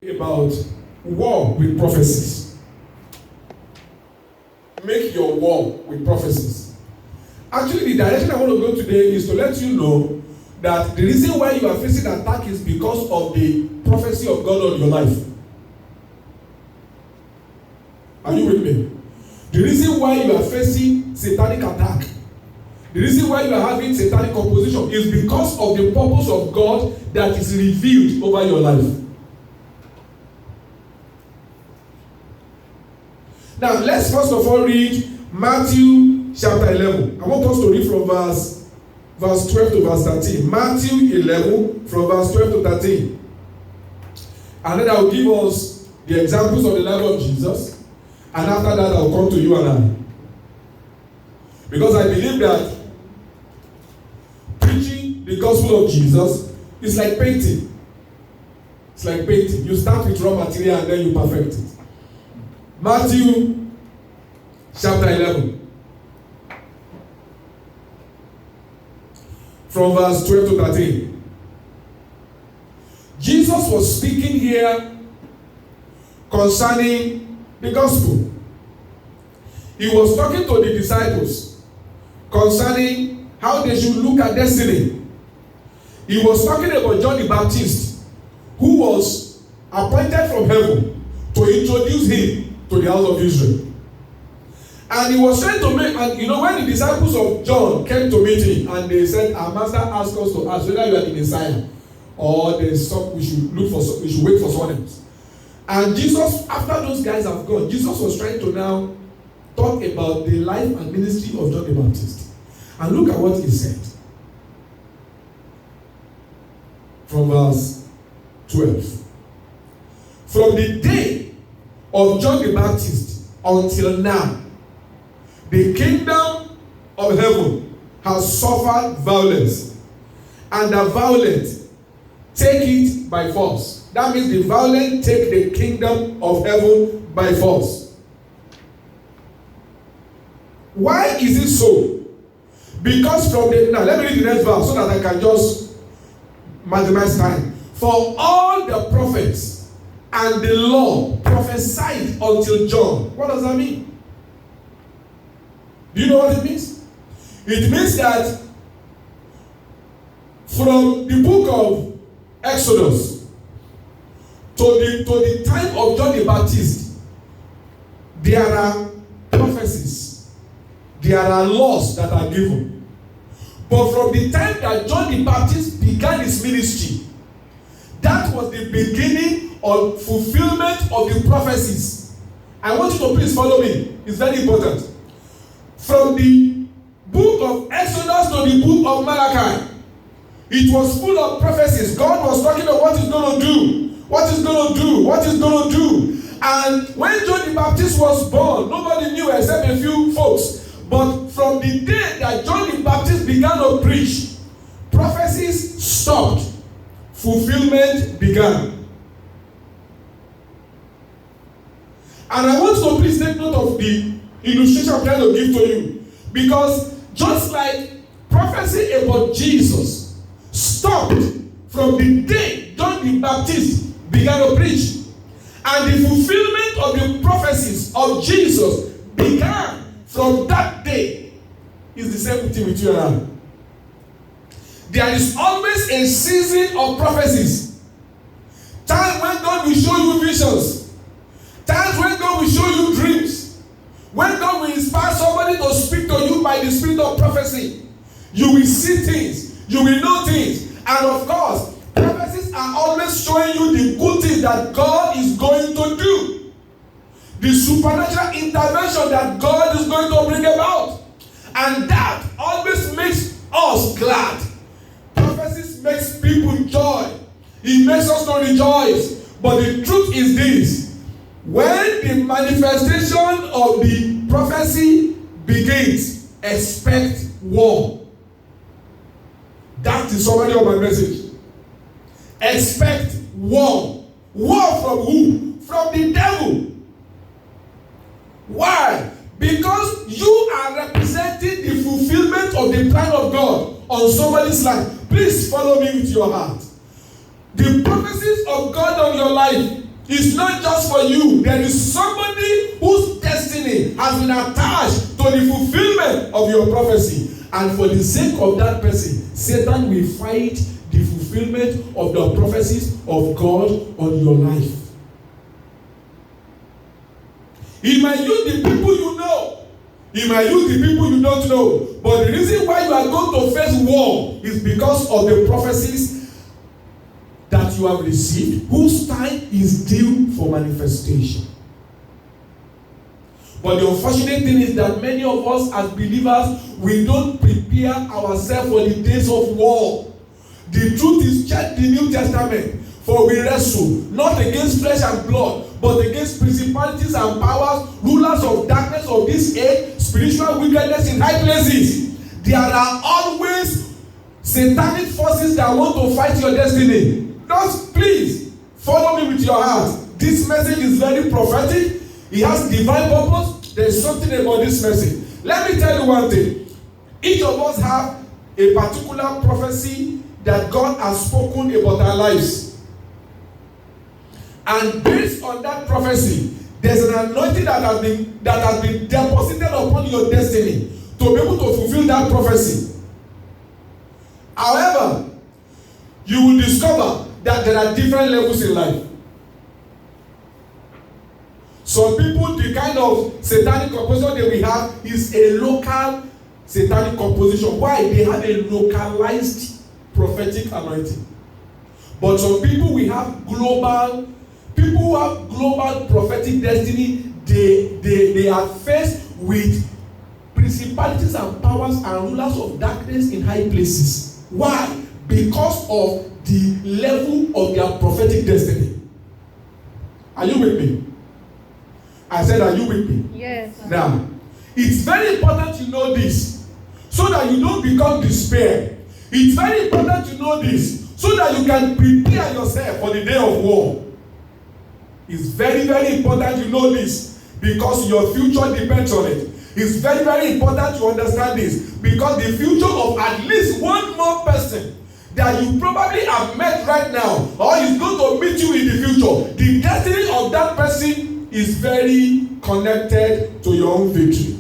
About war with prophecies. Make your war with prophecies. Actually, the direction I want to go today is to let you know that the reason why you are facing attack is because of the prophecy of God on your life. Are you with me? The reason why you are facing satanic attack, the reason why you are having satanic opposition is because of the purpose of God that is revealed over your life. Now, let's first of all read Matthew chapter 11. I want us to read from verse 12 to verse 13. Matthew 11 from verse 12 to 13. And then I will give us the examples of the life of Jesus. And after that, I will come to you and I. Because I believe that preaching the gospel of Jesus is like painting. It's like painting. You start with raw material and then you perfect it. Matthew chapter 11 from verse 12 to 13. Jesus was speaking here concerning the gospel. He was talking to the disciples concerning how they should look at destiny. He was talking about John the Baptist, who was appointed from heaven to introduce him to the house of Israel. And he was trying to make, and when the disciples of John came to meet him and they said, our master asked us to ask whether you are the Messiah or there's some we should wait for someone else. And Jesus, after those guys have gone, Jesus was trying to now talk about the life and ministry of John the Baptist. And look at what he said. From verse 12. From the day of John the Baptist until now, the kingdom of heaven has suffered violence, and the violent take it by force. That means the violent take the kingdom of heaven by force. Why is it so? Because now let me read the next verse so that I can just maximize time. For all the prophets and the law prophesied until John. What does that mean? Do you know what it means? It means that from the book of Exodus to the time of John the Baptist, there are prophecies, there are laws that are given. But from the time that John the Baptist began his ministry, that was the beginning or fulfillment of the prophecies. I want you to please follow me. It's very important. From the book of Exodus to the book of Malachi, it was full of prophecies. God was talking about what he's going to do, what he's going to do, what he's going to do. And when John the Baptist was born, nobody knew except a few folks. But from the day that John the Baptist began to preach, prophecies stopped, fulfillment began. And I want to please take note of the illustration I'm trying to give to you. Because just like prophecy about Jesus stopped from the day John the Baptist began to preach, and the fulfillment of the prophecies of Jesus began from that day, is the same thing with you and I. There is always a season of prophecies. Time when God will show you visions. Times when God will show you dreams. When God will inspire somebody to speak to you by the spirit of prophecy. You will see things. You will know things. And of course, prophecies are always showing you the good things that God is going to do. The supernatural intervention that God is going to bring about. And that always makes us glad. Prophecies makes people joy. It makes us to rejoice. But the truth is this. When the manifestation of the prophecy begins, expect war. That's the summary of my message. Expect war. War from who? From the devil. Why? Because you are representing the fulfillment of the plan of God on somebody's life. Please follow me with your heart. The prophecies of God on your life It's not just for you. There is somebody whose destiny has been attached to the fulfillment of your prophecy. And for the sake of that person, Satan will fight the fulfillment of the prophecies of God on your life. He might use the people you know. He might use the people you don't know. But the reason why you are going to face war is because of the prophecies that you have received, whose time is due for manifestation. But the unfortunate thing is that many of us as believers, we don't prepare ourselves for the days of war. The truth is, check the New Testament. For we wrestle not against flesh and blood, but against principalities and powers, rulers of darkness of this age, spiritual wickedness in high places. There are always satanic forces that want to fight your destiny. Just please follow me with your heart. This message is very prophetic. It has divine purpose. There is something about this message. Let me tell you one thing. Each of us have a particular prophecy that God has spoken about our lives. And based on that prophecy, there's an anointing that has been deposited upon your destiny to be able to fulfill that prophecy. However, you will discover that there are different levels in life. Some people, the kind of satanic composition that we have is a local satanic composition. Why? They have a localized prophetic anointing. But some people, we have global. People who have global prophetic destiny, they are faced with principalities and powers and rulers of darkness in high places. Why? Because of the level of their prophetic destiny. Are you with me? I said, are you with me? Yes. Now, it's very important to know this so that you don't become despair. It's very important to know this so that you can prepare yourself for the day of war. It's very, very important you know this because your future depends on it. It's very, very important to understand this because the future of at least one more person that you probably have met right now or is going to meet you in the future, the destiny of that person is very connected to your own victory.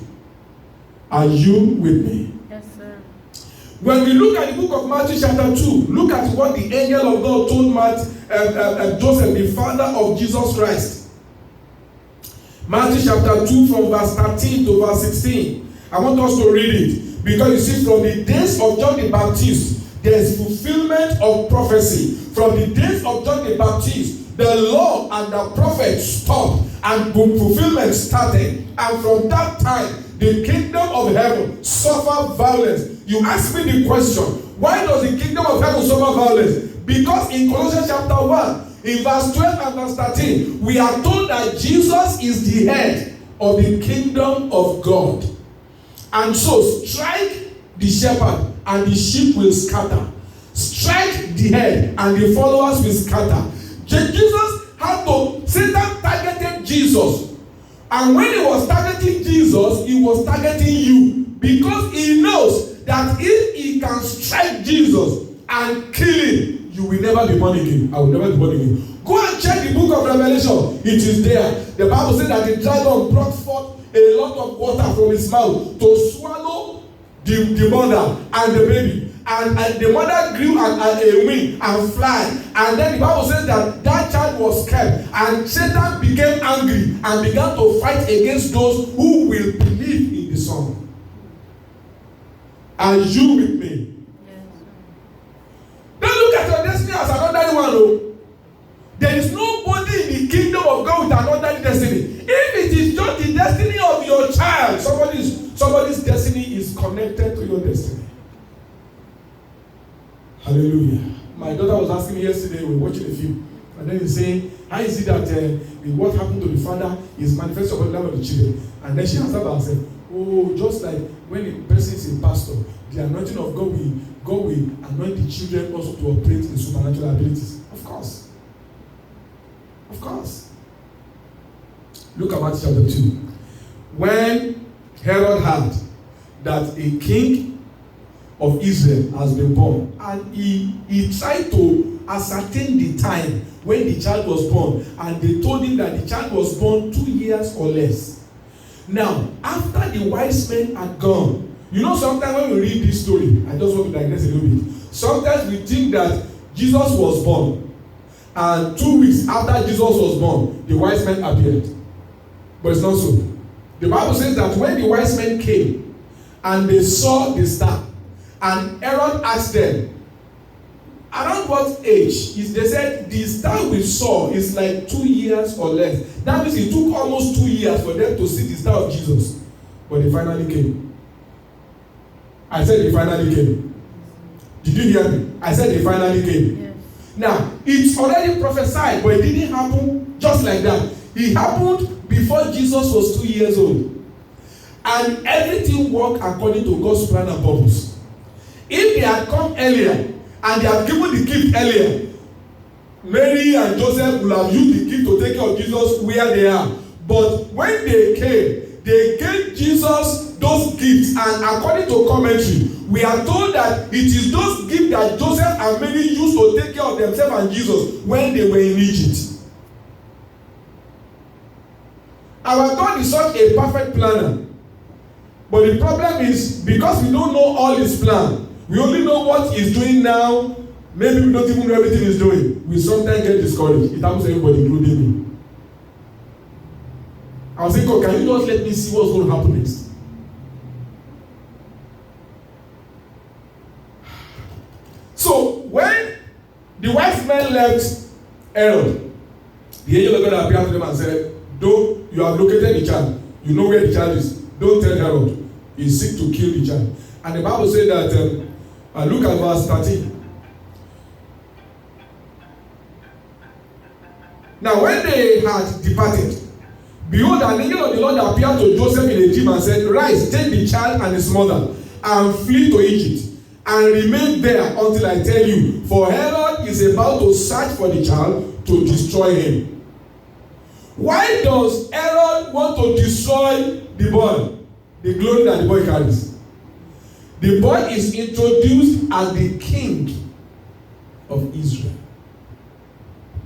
Are you with me? Yes, sir. When we look at the book of Matthew chapter 2, look at what the angel of God told Joseph, the father of Jesus Christ. Matthew chapter 2 from verse 13 to verse 16. I want us to read it because you see from the days of John the Baptist, there is fulfillment of prophecy. From the days of John the Baptist, the law and the prophets stopped and fulfillment started. And from that time, the kingdom of heaven suffered violence. You ask me the question, why does the kingdom of heaven suffer violence? Because in Colossians chapter 1, in verse 12 and verse 13, we are told that Jesus is the head of the kingdom of God. And so, strike the shepherd and the sheep will scatter. Strike the head and the followers will scatter. Satan targeted Jesus. And when he was targeting Jesus, he was targeting you. Because he knows that if he can strike Jesus and kill him, you will never be born again. I will never be born again. Go and check the book of Revelation. It is there. The Bible says that the dragon brought forth a lot of water from his mouth to swallow the mother and the baby. And the mother grew a wing and fly. And then the Bible says that child was kept. And Satan became angry and began to fight against those who will believe in the Son. Are you with me? Yes. Don't look at your destiny as an ordinary one. Oh. There is nobody in the kingdom of God with an ordinary destiny. If it is just the destiny of your child, somebody's destiny is connected to your destiny. Hallelujah. My daughter was asking me yesterday, we were watching a film, and then he's saying, how is it that what happened to the father is manifested upon the life of the children? And then she answered by herself, oh, just like when a person is a pastor, the anointing of God will anoint the children also to operate in supernatural abilities. Of course. Of course. Look at Matthew chapter 2. When Herod heard that a king of Israel has been born, and he tried to ascertain the time when the child was born, and they told him that the child was born 2 years or less. Now, after the wise men had gone, you know, sometimes when we read this story, I just want to digress a little bit. Sometimes we think that Jesus was born, and 2 weeks after Jesus was born, the wise men appeared. But it's not so. The Bible says that when the wise men came and they saw the star, and Herod asked them, around what age? They said the star we saw is like 2 years or less. That means it took almost 2 years for them to see the star of Jesus. But they finally came. I said they finally came. Did you hear me? I said they finally came. Yes. Now, it's already prophesied, but it didn't happen just like that. It happened before Jesus was 2 years old. And everything worked according to God's plan and purpose. If they had come earlier, and they have given the gift earlier, Mary and Joseph will have used the gift to take care of Jesus where they are. But when they came, they gave Jesus those gifts, and according to commentary, we are told that it is those gifts that Joseph and Mary used to take care of themselves and Jesus when they were in Egypt. Our God is such a perfect planner. But the problem is, because we don't know all his plan, we only know what he's doing now. Maybe we don't even know everything he's doing. We sometimes get discouraged. It happens to everybody, including me. I was saying, God, can you just let me see what's going to happen next? So, when the wise men left Herod, the angel of God appeared to them and said, though you have located the child, you know where the child is, don't tell Herod. He's sick to kill the child. And the Bible said that, look at verse 13. Now, when they had departed, behold, an angel of the Lord appeared to Joseph in a dream and said, rise, take the child and his mother, and flee to Egypt, and remain there until I tell you. For Herod is about to search for the child to destroy him. Why does Herod want to destroy the boy? The glory that the boy carries. The boy is introduced as the king of Israel.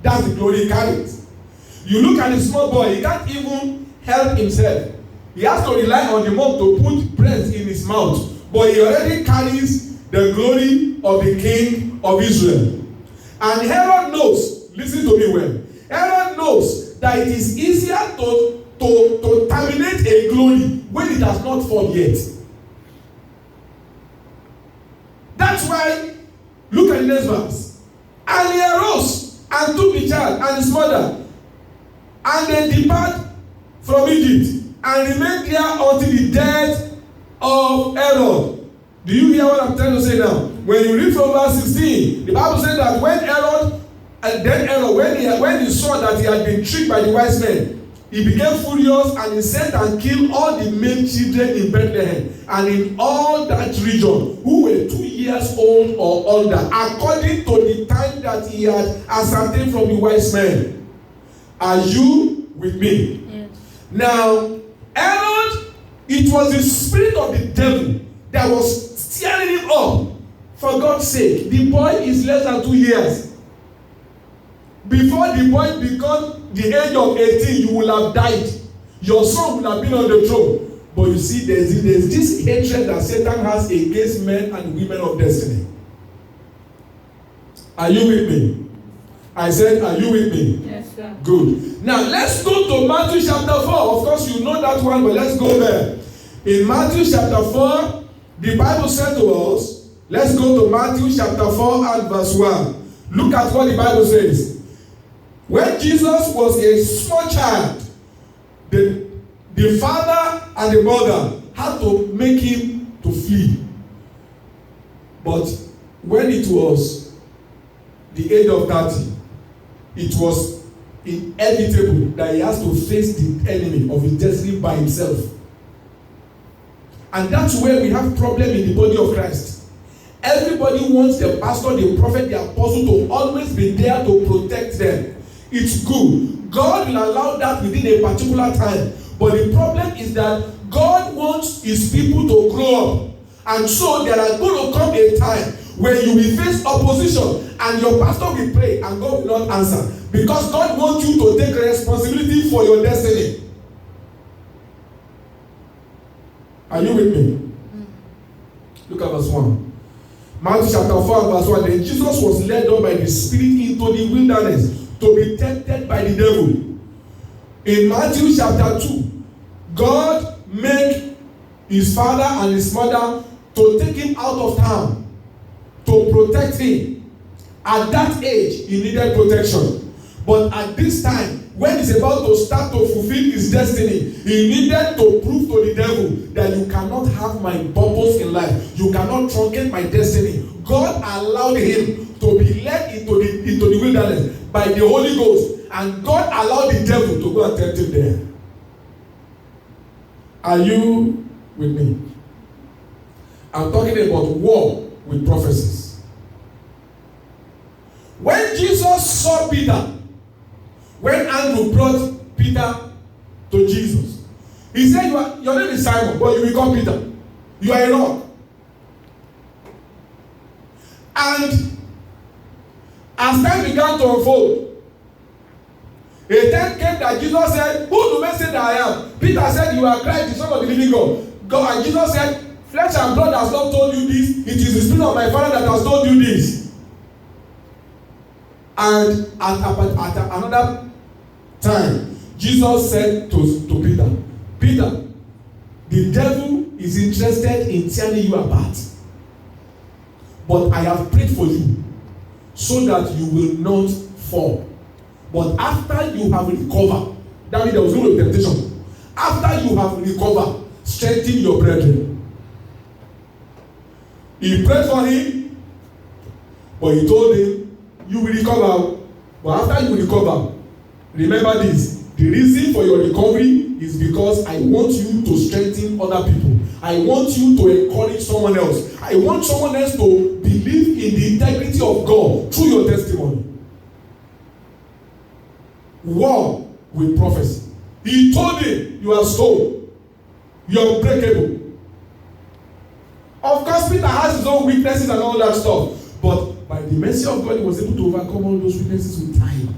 That's the glory he carries. You look at the small boy, he can't even help himself. He has to rely on the mom to put bread in his mouth. But he already carries the glory of the king of Israel. And Herod knows, listen to me well, Herod knows that it is easier to terminate a glory when it has not formed yet. That's why, look at the next verse. And he arose and took the child and his mother, and they depart from Egypt and remained there until the death of Herod. Do you hear what I'm trying to say now? When you read from verse 16, the Bible says that when Herod, when he saw that he had been tricked by the wise men, he became furious, and he sent and killed all the male children in Bethlehem and in all that region who were 2 years old or older, according to the time that he had ascertained from the wise men. Are you with me? Yes. Now, Herod, it was the spirit of the devil that was steering him up. For God's sake, the boy is less than 2 years. Before the boy becomes the age of 18, you will have died. Your son will have been on the throne. But you see, there's this hatred that Satan has against men and women of destiny. Are you with me? I said, are you with me? Yes, sir. Good. Now, let's go to Matthew chapter 4. Of course, you know that one, but let's go there. In Matthew chapter 4, the Bible said to us, let's go to Matthew chapter 4 and verse 1. Look at what the Bible says. When Jesus was a small child, the father and the mother had to make him to flee. But when it was the age of 30, it was inevitable that he has to face the enemy of his destiny by himself. And that's where we have problem in the body of Christ. Everybody wants the pastor, the prophet, the apostle to always be there to protect them. It's good. God will allow that within a particular time. But the problem is that God wants his people to grow up. And so there are going to come a time when you will face opposition and your pastor will pray and God will not answer, because God wants you to take responsibility for your destiny. Are you with me? Look at verse 1. Matthew chapter 4 verse 1. Then Jesus was led up by the Spirit into the wilderness to be tempted by the devil. In Matthew chapter 2, God made his father and his mother to take him out of town to protect him. At that age, he needed protection. But at this time, when he's about to start to fulfill his destiny, he needed to prove to the devil that you cannot have my purpose in life. You cannot truncate my destiny. God allowed him to be led into the wilderness by the Holy Ghost. And God allowed the devil to go and tempt him there. Are you with me? I'm talking about war with prophecies. When Jesus saw Peter, when Andrew brought Peter to Jesus, he said, your name is Simon, but you become Peter. You are a rock. And as time began to unfold, a time came that Jesus said, who do men say that I am? Peter said, you are Christ, the Son of the living God. And Jesus said, flesh and blood has not told you this. It is the Spirit of my Father that has told you this. And at another time, Jesus said to Peter, Peter, the devil is interested in tearing you apart. But I have prayed for you so that you will not fall. But after you have recovered, that means there was no temptation. After you have recovered, strengthen your brethren. He prayed for him, but he told him, you will recover. But after you recover, remember this. The reason for your recovery is because I want you to strengthen other people. I want you to encourage someone else. I want someone else to believe in the integrity of God through your testimony. War with prophecy. He told him, you are stone. You are unbreakable. Of course, Peter has his own weaknesses and all that stuff. But by the mercy of God, he was able to overcome all those weaknesses with time.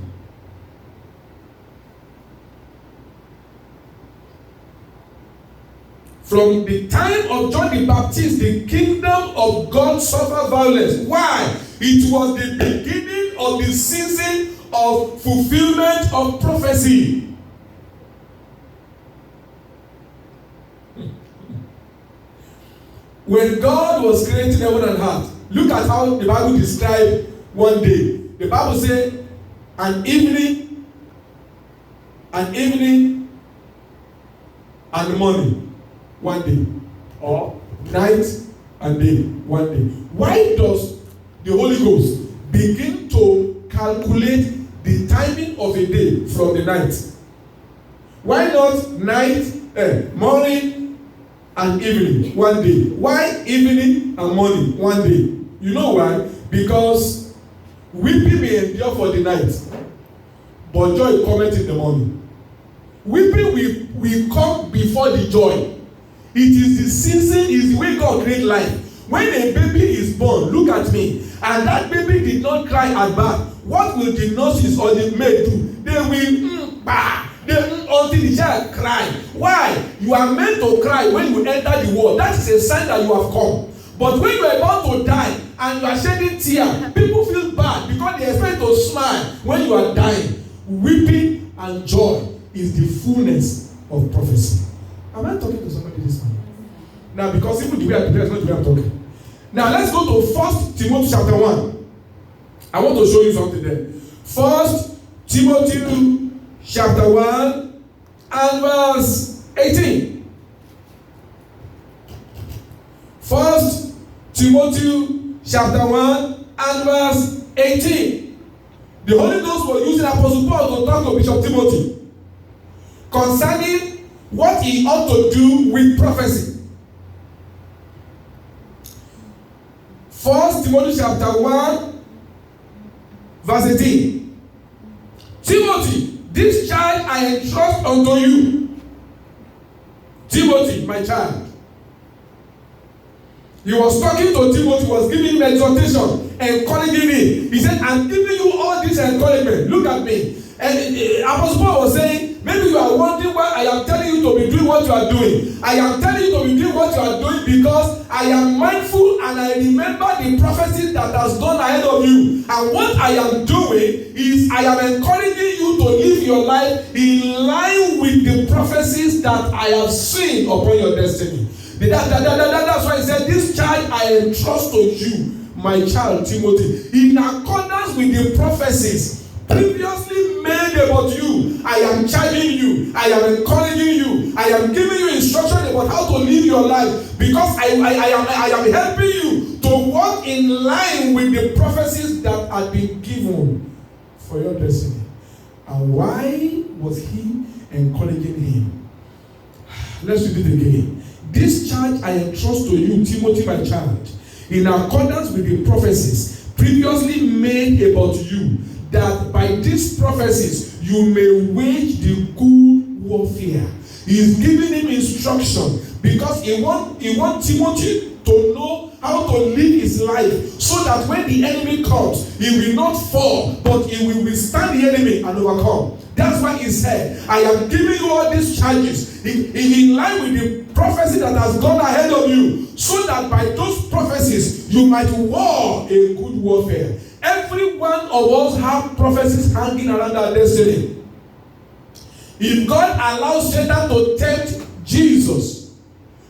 From the time of John the Baptist, the kingdom of God suffered violence. Why? It was the beginning of the season of fulfillment of prophecy. When God was creating heaven and earth, look at how the Bible described one day. The Bible said, an evening, and morning, one day, or night and day, one day. Why does the Holy Ghost begin to calculate the timing of a day from the night? Why not night, morning and evening, one day? Why evening and morning, one day? You know why? Because weeping may endure for the night, but joy cometh in the morning. Weeping will come before the joy. It is the season, is the way God created life. When a baby is born, look at me, and that baby did not cry at birth, what will the nurses or the maid do? They will until the child cry. Why? You are meant to cry when you enter the world. That is a sign that you have come. But when you are about to die and you are shedding tears, people feel bad because they expect to smile when you are dying. Weeping and joy is the fullness of prophecy. Am I talking to somebody this morning? Now, because even the way I prepare is not the way I'm talking. Now, let's go to 1 Timothy chapter 1. I want to show you something there. 1 Timothy chapter 1 and verse 18. 1 Timothy chapter 1 and verse 18. The Holy Ghost was using Apostle Paul to talk to Bishop Timothy concerning what he ought to do with prophecy. 1 Timothy chapter 1 verse 18. Timothy, this child I entrust unto you. Timothy, my child. He was talking to Timothy, was giving him exhortation, encouraging him. He said, I'm giving you all this encouragement. Look at me. And Apostle Paul was saying, maybe you are wondering why I am telling you to be doing what you are doing. I am telling you to be doing what you are doing because I am mindful and I remember the prophecy that has gone ahead of you. And what I am doing is I am encouraging you to live your life in line with the prophecies that I have seen upon your destiny. That's why he said, this charge I entrust to you, my child Timothy, in accordance with the prophecies previously made about you. I am charging you, I am encouraging you, I am giving you instruction about how to live your life, because I am helping you to walk in line with the prophecies that had been given for your destiny. And why was he encouraging him? Let's read it again. This charge I entrust to you, Timothy, my child, in accordance with the prophecies previously made about you, that by these prophecies you may wage the good warfare. He is giving him instruction because he want Timothy to know how to live his life so that when the enemy comes, he will not fall, but he will withstand the enemy and overcome. That's why he said, I am giving you all these charges in line with the prophecy that has gone ahead of you, so that by those prophecies you might war a good warfare. Every one of us have prophecies hanging around our destiny. If God allows Satan to tempt Jesus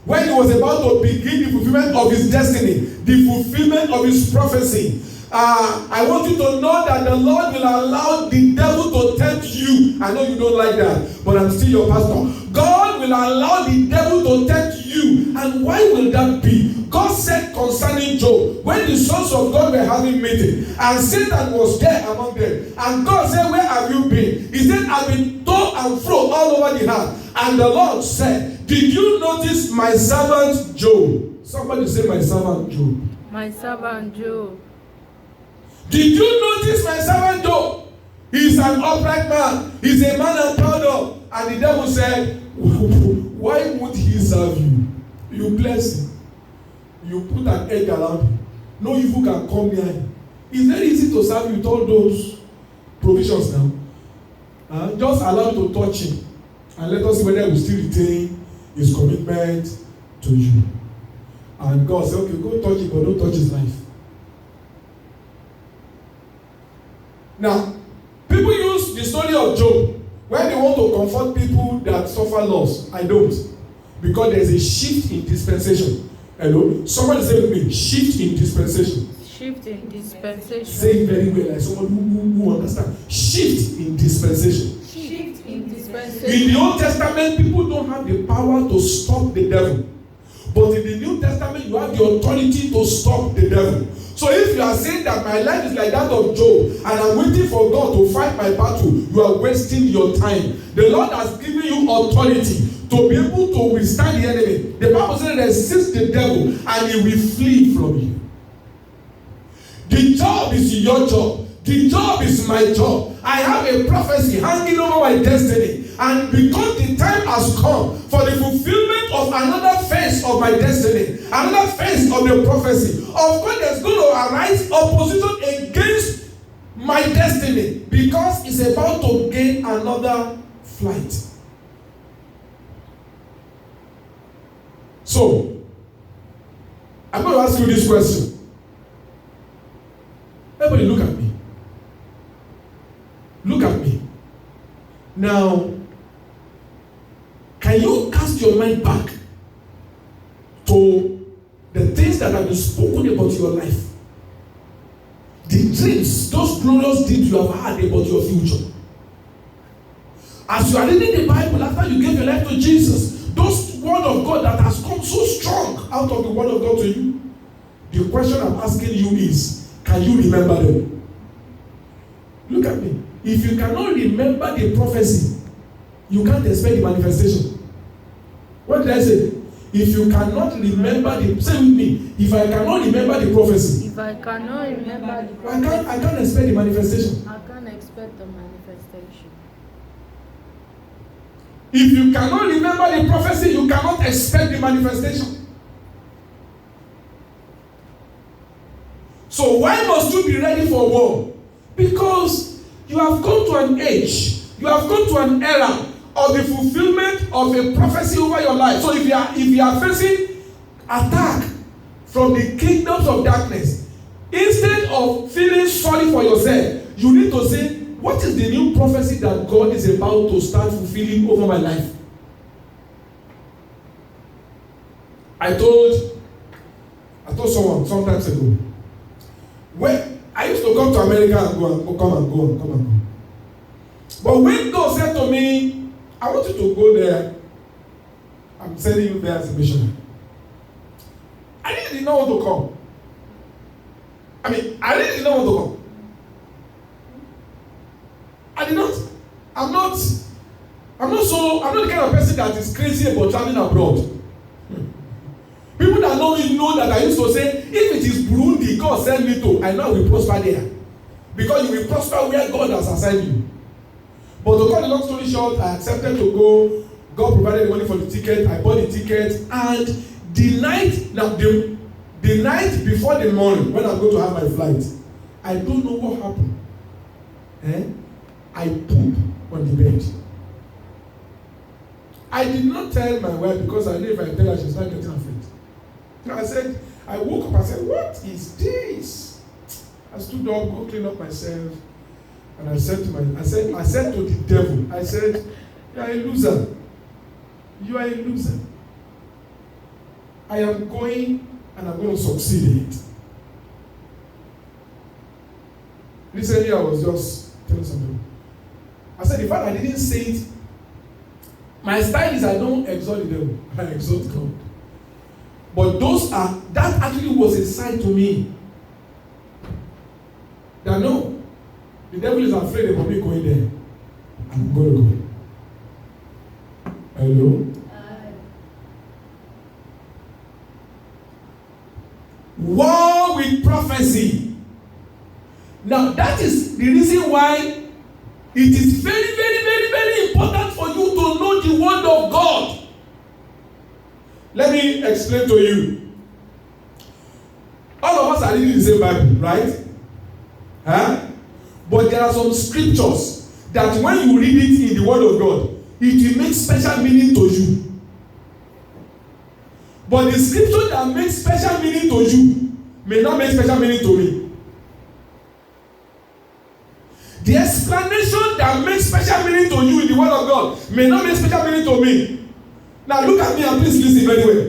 when he was about to begin the fulfillment of his destiny, the fulfillment of his prophecy, I want you to know that the Lord will allow the devil to tempt you. I know you don't like that, but I'm still your pastor. God will allow the devil to tempt you. And why will that be? God said concerning Job, when the sons of God were having meeting, and Satan was there among them, and God said, where have you been? He said, I've been to and fro all over the earth. And the Lord said, did you notice my servant Job? Somebody say, my servant Job. My servant Job. Did you notice my servant Job? He's an upright man. He's a man I'm proud of. And the devil said, why would he serve you? You bless him. You put an edge around him. No evil can come near him. It's very easy to serve you with all those provisions now. Just allow him to touch him. And let us see whether he will still retain his commitment to you. And God said, okay, go touch him, but don't touch his life. Now, people use the story of Job when they want to comfort people that suffer loss. I don't. Because there's a shift in dispensation. Hello? Somebody say with me, shift in dispensation. Shift in dispensation. Say it very well, like someone who understands. Shift in dispensation. Shift in dispensation. In the Old Testament, people don't have the power to stop the devil. But in the New Testament, you have the authority to stop the devil. So if you are saying that my life is like that of Job, and I'm waiting for God to fight my battle, you are wasting your time. The Lord has given you authority to be able to withstand the enemy. The Bible says, resist the devil and he will flee from you. The job is your job. The job is my job. I have a prophecy hanging over my destiny. And because the time has come for the fulfillment of another phase of my destiny, another phase of the prophecy, of course there's going to arise opposition against my destiny, because it's about to gain another flight. So, I'm going to ask you this question. Everybody look at me. Look at me. Now, can you cast your mind back to the things that have been spoken about your life? The dreams, those glorious dreams you have had about your future. As you are reading the Bible after you gave your life to Jesus, those word of God that has come so strong out of the word of God to you, the question I'm asking you is, can you remember them? Look at me. If you cannot remember the prophecy, you can't expect the manifestation. What did I say? If you cannot remember the, say with me, if I cannot remember the prophecy, If I cannot remember the prophecy, I can't expect the manifestation. I can't expect the manifestation. If you cannot remember the prophecy, you cannot expect the manifestation. So why must you be ready for war? Because you have come to an age, you have come to an era of the fulfillment of a prophecy over your life. So if you are facing attack from the kingdoms of darkness, instead of feeling sorry for yourself, you need to say, what is the new prophecy that God is about to start fulfilling over my life? I told someone some times ago, when I used to come to America and come and go. But when God said to me, I want you to go there, I'm sending you there as a missionary, I really did not want to come. I really did not want to come. I did not. I'm not the kind of person that is crazy about traveling abroad. People that know me know that I used to say, if it is Burundi God send me to, I know I will prosper there. Because you will prosper where God has assigned you. But to cut the long story short, I accepted to go. God provided the money for the ticket. I bought the ticket. And the night before the morning, when I'm going to have my flight, I don't know what happened. I pooped on the bed. I did not tell my wife because I knew if I tell her, she'll start getting afraid. I woke up and said, what is this? I stood up, go clean up myself, and I said to the devil, I said, you are a loser. You are a loser. I am going and I'm going to succeed in it. Recently, I was just telling somebody. I said, the fact I didn't say it, my style is I don't exalt the devil, I exalt God. But that actually was a sign to me that no, the devil is afraid of me going there. I'm going to go. Hello? War with prophecy. Now that is the reason why it is very, very, very, very important for you to know the word of God. Let me explain to you. All of us are reading the same Bible, right? But there are some scriptures that when you read it in the word of God, it will make special meaning to you. But the scripture that makes special meaning to you may not make special meaning to me. The explanation that makes special meaning to you in the word of God may not make special meaning to me. Now look at me and please listen very well.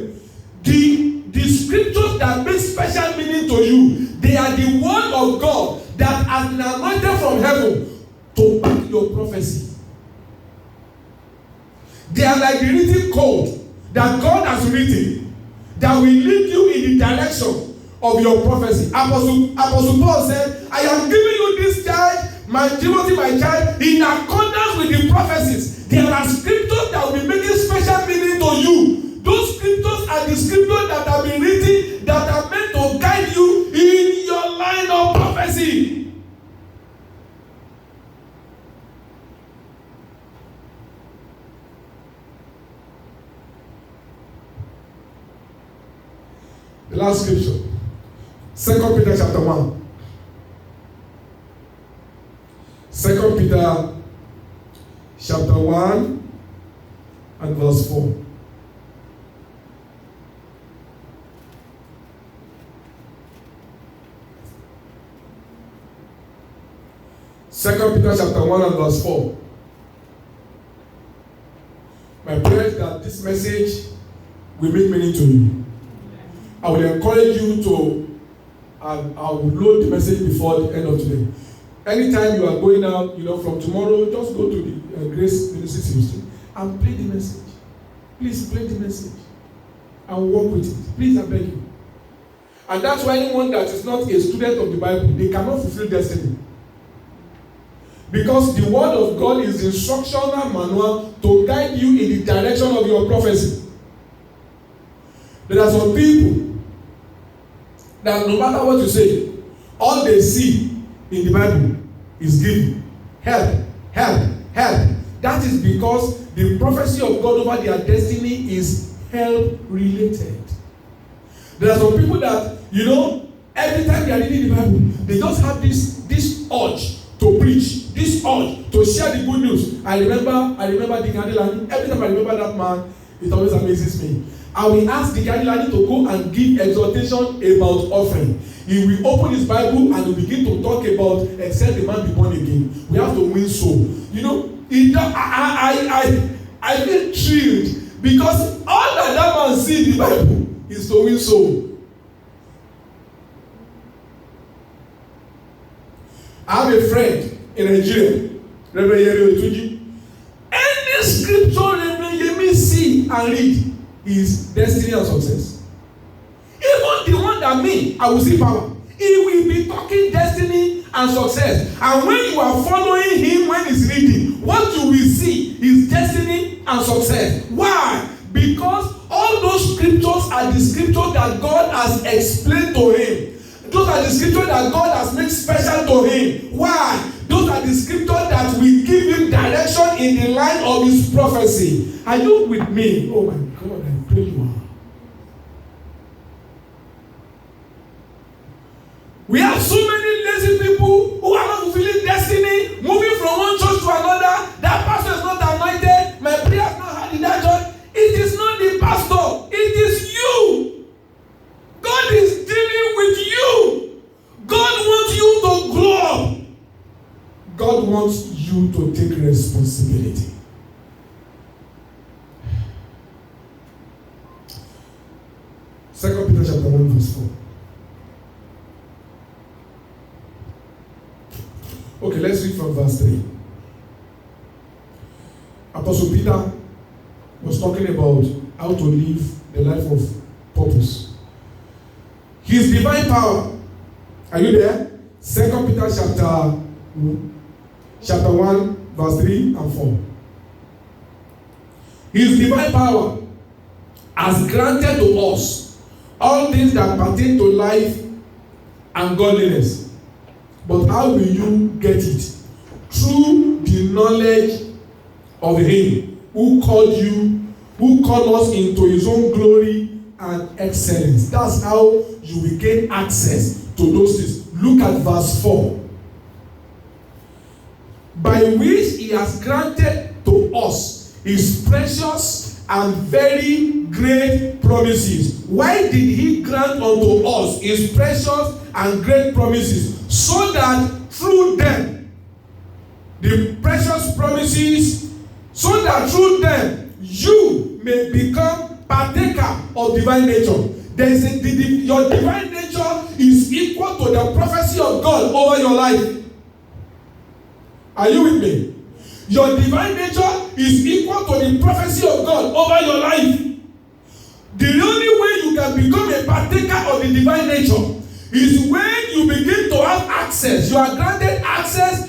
The scriptures that make special meaning to you, they are the word of God that has been anointed from heaven to back your prophecy. They are like the written code that God has written that will lead you in the direction of your prophecy. Apostle Paul said, I am giving you this charge, my Timothy, my child, in accordance with the prophecies. There are scriptures that will be making special meaning to you. Those scriptures are the scriptures that have been written that are meant to guide you in your line of prophecy. The last scripture, 2 Peter chapter 1. 2 Peter chapter 1 and verse 4. Second Peter chapter 1 and verse 4. My prayer is that this message will make meaning to you. I will encourage you to, I will load the message before the end of today. Anytime you are going out, from tomorrow, just go to the Grace Ministry Houston and play the message. Please play the message and work with it. Please, I beg you. And that's why anyone that is not a student of the Bible, they cannot fulfill destiny. Because the word of God is the instructional manual to guide you in the direction of your prophecy. There are some people that no matter what you say, all they see in the Bible is giving. Help. That is because the prophecy of God over their destiny is help related. There are some people that, Every time they are reading the Bible, they just have this urge to preach, this urge to share the good news. I remember the Adelani. Every time I remember that man, it always amazes me. I will ask the Adelani to go and give exhortation about offering. He will open his Bible and will begin to talk about except the man be born again. We have to win soul. You know, I feel thrilled because all that man see in the Bible is to win soul. I have a friend in Nigeria, Reverend Yeri Otuji. Any scripture Reverend Yemi see and read is destiny and success. Even the one that I will see power. He will be talking destiny and success. And when you are following him when he's reading, what you will see is destiny and success. Why? Because all those scriptures are the scriptures that God has explained to him. Those are the scriptures that God has made special to him. Why? Those are the scriptures that will give him direction in the line of his prophecy. Are you with me? Oh my God, I pray you are. We have so many lazy people who are not fulfilling destiny, moving from one church to another. That pastor is not anointed. My prayer is not heard in that church. It is not the pastor. It is you. God is dealing with you. God wants you to grow up. God wants you to take responsibility. Second Peter chapter 1 verse 4. Okay, let's read from verse 3. Apostle Peter was talking about how to live the life of purpose. His divine power. Are you there? 2 Peter chapter 1 verse 3 and 4. His divine power has granted to us all things that pertain to life and godliness. But how will you get it? Through the knowledge of him who called us into his own glory and excellence. That's how you will gain access to those things. Look at verse 4. By which he has granted to us his precious and very great promises. Why did he grant unto us his precious and great promises? So that through them, the precious promises, so that through them you may become partaker of divine nature. Your divine nature is equal to the prophecy of God over your life. Are you with me? Your divine nature is equal to the prophecy of God over your life. The only way you can become a partaker of the divine nature is when you begin to have access. You are granted access